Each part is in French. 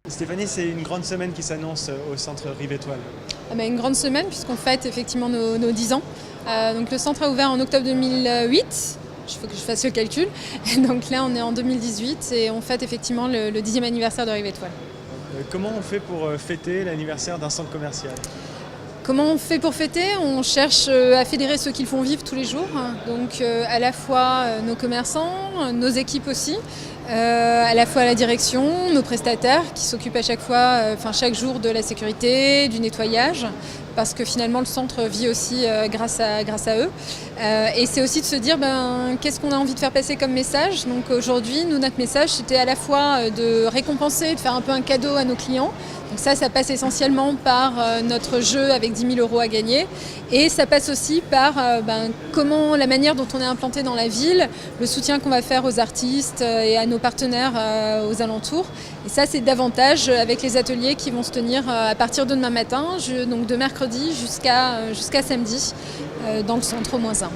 Stéphanie, c'est une grande semaine qui s'annonce au centre Rive Étoile. Une grande semaine puisqu'on fête effectivement nos 10 ans. Donc le centre a ouvert en octobre 2008. Il faut que je fasse le calcul. Donc là, on est en 2018 et on fête effectivement le 10e anniversaire de Rive Étoile. Comment on fait pour fêter l'anniversaire d'un centre commercial ? Comment on fait pour fêter ? On cherche à fédérer ceux qui le font vivre tous les jours. Donc à la fois nos commerçants, nos équipes aussi, à la fois la direction, nos prestataires qui s'occupent à chaque fois, chaque jour de la sécurité, du nettoyage, parce que finalement le centre vit aussi grâce à eux. Et c'est aussi de se dire qu'est-ce qu'on a envie de faire passer comme message. Donc aujourd'hui, notre message, c'était à la fois de récompenser, de faire un peu un cadeau à nos clients. Donc ça passe essentiellement par notre jeu avec 10 000 € à gagner. Et ça passe aussi par comment la manière dont on est implanté dans la ville, le soutien qu'on va faire aux artistes et à nos partenaires aux alentours. Et ça, c'est davantage avec les ateliers qui vont se tenir à partir de demain matin, donc de mercredi jusqu'à samedi, dans le centre au -1. Pour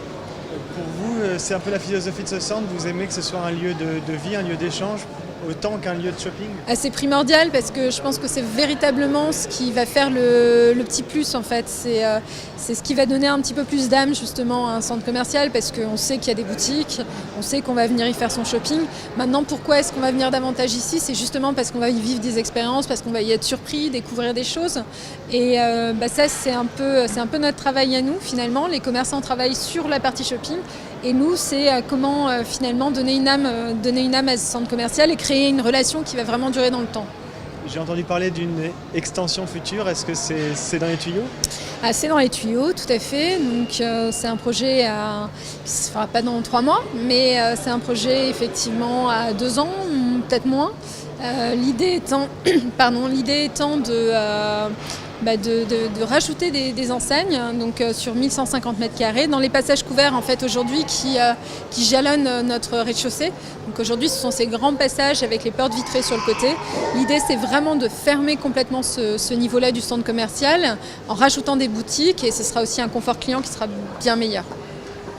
vous, c'est un peu la philosophie de ce centre. Vous aimez que ce soit un lieu de vie, un lieu d'échange, autant qu'un lieu de shopping ? C'est primordial parce que je pense que c'est véritablement ce qui va faire le petit plus en fait. C'est ce qui va donner un petit peu plus d'âme justement à un centre commercial parce qu'on sait qu'il y a des boutiques, on sait qu'on va venir y faire son shopping. Maintenant, pourquoi est-ce qu'on va venir davantage ici ? C'est justement parce qu'on va y vivre des expériences, parce qu'on va y être surpris, découvrir des choses. Et ça, c'est un peu notre travail à nous finalement. Les commerçants travaillent sur la partie shopping. Et nous, c'est comment finalement donner une âme à ce centre commercial et créer une relation qui va vraiment durer dans le temps. J'ai entendu parler d'une extension future. Est-ce que c'est dans les tuyaux ? C'est dans les tuyaux, tout à fait. Donc c'est un projet qui ne se fera pas dans 3 mois, mais c'est un projet effectivement à 2 ans, peut-être moins. L'idée étant de rajouter des enseignes donc, sur 1150 m², dans les passages couverts en fait, aujourd'hui qui jalonnent notre rez-de-chaussée. Donc aujourd'hui, ce sont ces grands passages avec les portes vitrées sur le côté. L'idée, c'est vraiment de fermer complètement ce niveau-là du centre commercial en rajoutant des boutiques et ce sera aussi un confort client qui sera bien meilleur.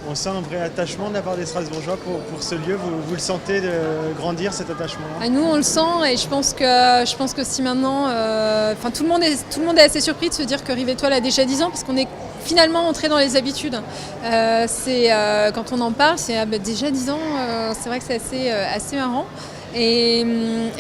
On sent un vrai attachement de la part des Strasbourgeois pour ce lieu. Vous le sentez de grandir, cet attachement-là ? Nous, on le sent et je pense que si maintenant... tout le monde est assez surpris de se dire que Rive Étoile a déjà 10 ans parce qu'on est finalement entré dans les habitudes. Quand on en parle, c'est déjà 10 ans, c'est vrai que c'est assez marrant. Et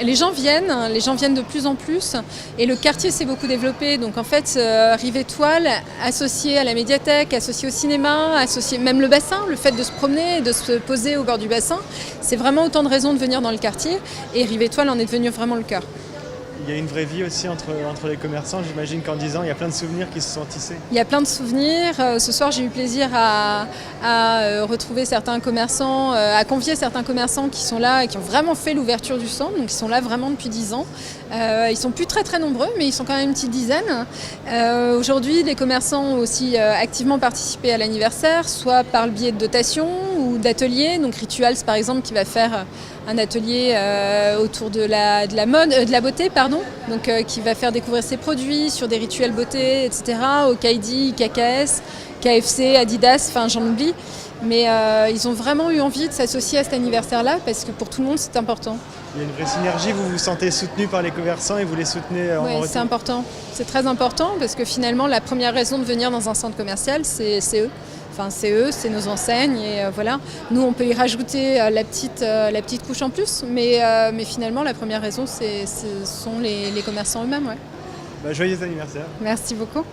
les gens viennent de plus en plus et le quartier s'est beaucoup développé. Donc en fait, Rive Étoile, associé à la médiathèque, associé au cinéma, associé même le bassin, le fait de se promener, de se poser au bord du bassin, c'est vraiment autant de raisons de venir dans le quartier et Rive Étoile en est devenu vraiment le cœur. Il y a une vraie vie aussi entre les commerçants. J'imagine qu'en 10 ans, il y a plein de souvenirs qui se sont tissés. Il y a plein de souvenirs. Ce soir, j'ai eu plaisir à retrouver certains commerçants, à convier certains commerçants qui sont là et qui ont vraiment fait l'ouverture du centre. Donc, ils sont là vraiment depuis 10 ans. Ils sont plus très très nombreux, mais ils sont quand même une petite dizaine. Aujourd'hui, les commerçants ont aussi activement participé à l'anniversaire, soit par le biais de dotations ou d'ateliers. Donc, Rituals, par exemple, qui va faire un atelier autour de la mode, de la beauté, donc qui va faire découvrir ses produits sur des rituels beauté, etc. Au Kaidi, KKS, KFC, Adidas, j'en oublie. Mais ils ont vraiment eu envie de s'associer à cet anniversaire-là parce que pour tout le monde, c'est important. Il y a une vraie synergie, vous vous sentez soutenu par les commerçants et vous les soutenez en retour ? Oui, c'est important. C'est très important parce que finalement, la première raison de venir dans un centre commercial, c'est eux. C'est eux, c'est nos enseignes et voilà. Nous, on peut y rajouter la petite couche en plus, mais finalement, la première raison, ce sont les commerçants eux-mêmes. Ouais. Joyeux anniversaire. Merci beaucoup.